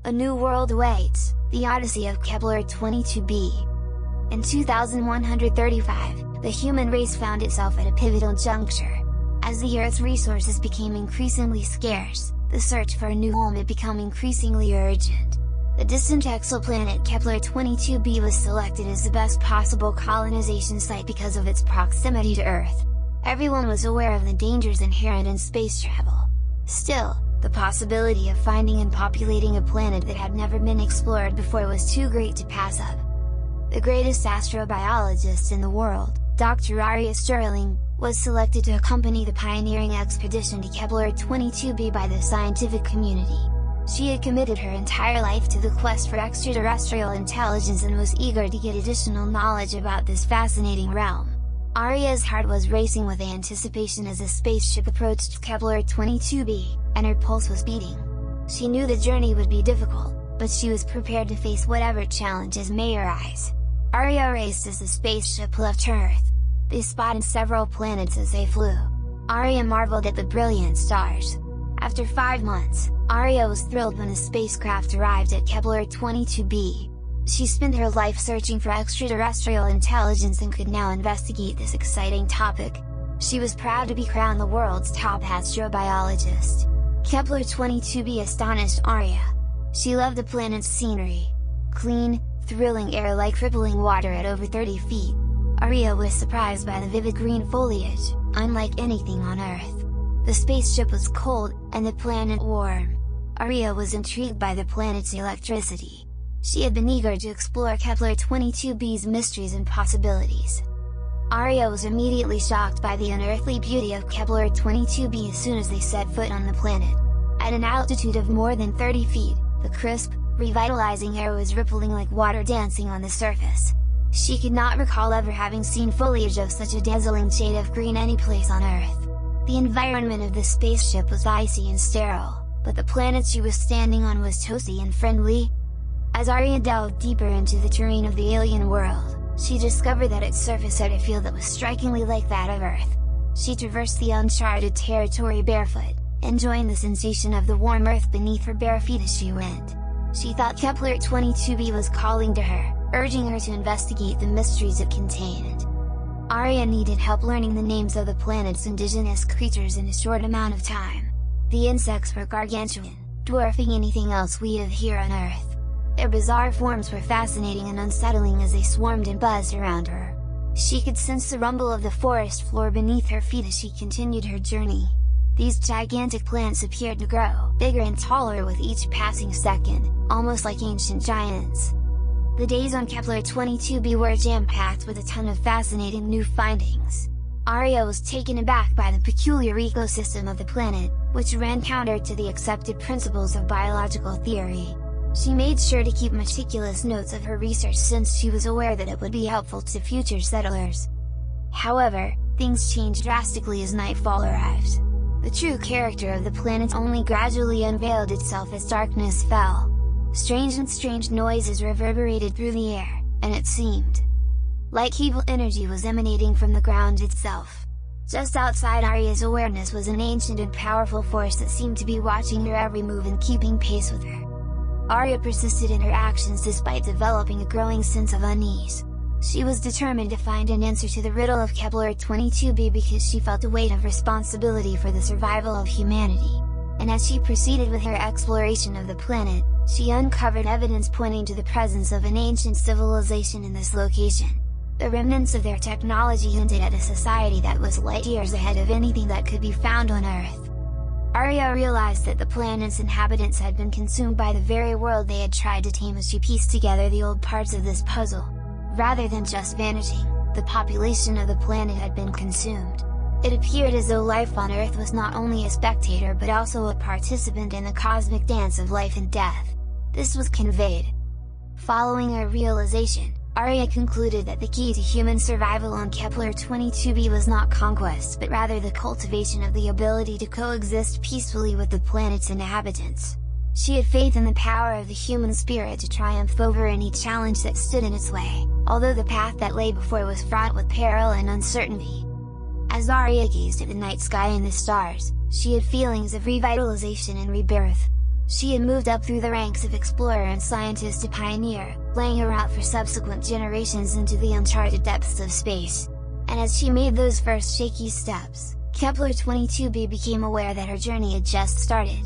A new world awaits, the Odyssey of Kepler 22b. In 2135, the human race found itself at a pivotal juncture. As the Earth's resources became increasingly scarce, the search for a new home had become increasingly urgent. The distant exoplanet Kepler 22b was selected as the best possible colonization site because of its proximity to Earth. Everyone was aware of the dangers inherent in space travel. Still, the possibility of finding and populating a planet that had never been explored before was too great to pass up. The greatest astrobiologist in the world, Dr. Aria Sterling, was selected to accompany the pioneering expedition to Kepler 22b by the scientific community. She had committed her entire life to the quest for extraterrestrial intelligence and was eager to get additional knowledge about this fascinating realm. Aria's heart was racing with anticipation as the spaceship approached Kepler 22b, and her pulse was beating. She knew the journey would be difficult, but she was prepared to face whatever challenges may arise. Aria raced as the spaceship left Earth. They spotted several planets as they flew. Aria marveled at the brilliant stars. After 5 months, Aria was thrilled when the spacecraft arrived at Kepler 22b. She spent her life searching for extraterrestrial intelligence and could now investigate this exciting topic. She was proud to be crowned the world's top astrobiologist. Kepler 22b astonished Aria. She loved the planet's scenery. Clean, thrilling air like rippling water at over 30 feet. Aria was surprised by the vivid green foliage, unlike anything on Earth. The spaceship was cold, and the planet warm. Aria was intrigued by the planet's electricity. She had been eager to explore Kepler 22b's mysteries and possibilities. Aria was immediately shocked by the unearthly beauty of Kepler 22b as soon as they set foot on the planet. At an altitude of more than 30 feet, the crisp, revitalizing air was rippling like water dancing on the surface. She could not recall ever having seen foliage of such a dazzling shade of green anyplace on Earth. The environment of the spaceship was icy and sterile, but the planet she was standing on was toasty and friendly. As Aria delved deeper into the terrain of the alien world, she discovered that its surface had a feel that was strikingly like that of Earth. She traversed the uncharted territory barefoot, enjoying the sensation of the warm earth beneath her bare feet as she went. She thought Kepler 22b was calling to her, urging her to investigate the mysteries it contained. Aria needed help learning the names of the planet's indigenous creatures in a short amount of time. The insects were gargantuan, dwarfing anything else we have here on Earth. Their bizarre forms were fascinating and unsettling as they swarmed and buzzed around her. She could sense the rumble of the forest floor beneath her feet as she continued her journey. These gigantic plants appeared to grow bigger and taller with each passing second, almost like ancient giants. The days on Kepler 22b were jam-packed with a ton of fascinating new findings. Aria was taken aback by the peculiar ecosystem of the planet, which ran counter to the accepted principles of biological theory. She made sure to keep meticulous notes of her research since she was aware that it would be helpful to future settlers. However, things changed drastically as nightfall arrived. The true character of the planet only gradually unveiled itself as darkness fell. Strange noises reverberated through the air, and it seemed like evil energy was emanating from the ground itself. Just outside Aria's awareness was an ancient and powerful force that seemed to be watching her every move and keeping pace with her. Aria persisted in her actions despite developing a growing sense of unease. She was determined to find an answer to the riddle of Kepler 22b because she felt a weight of responsibility for the survival of humanity. And as she proceeded with her exploration of the planet, she uncovered evidence pointing to the presence of an ancient civilization in this location. The remnants of their technology hinted at a society that was light years ahead of anything that could be found on Earth. Aria realized that the planet's inhabitants had been consumed by the very world they had tried to tame as she pieced together the old parts of this puzzle. Rather than just vanishing, the population of the planet had been consumed. It appeared as though life on Earth was not only a spectator but also a participant in the cosmic dance of life and death. This was conveyed. Following her realization, Aria concluded that the key to human survival on Kepler 22b was not conquest but rather the cultivation of the ability to coexist peacefully with the planet's inhabitants. She had faith in the power of the human spirit to triumph over any challenge that stood in its way, although the path that lay before was fraught with peril and uncertainty. As Aria gazed at the night sky and the stars, she had feelings of revitalization and rebirth. She had moved up through the ranks of explorer and scientist to pioneer, laying her out for subsequent generations into the uncharted depths of space. And as she made those first shaky steps, Kepler 22b became aware that her journey had just started.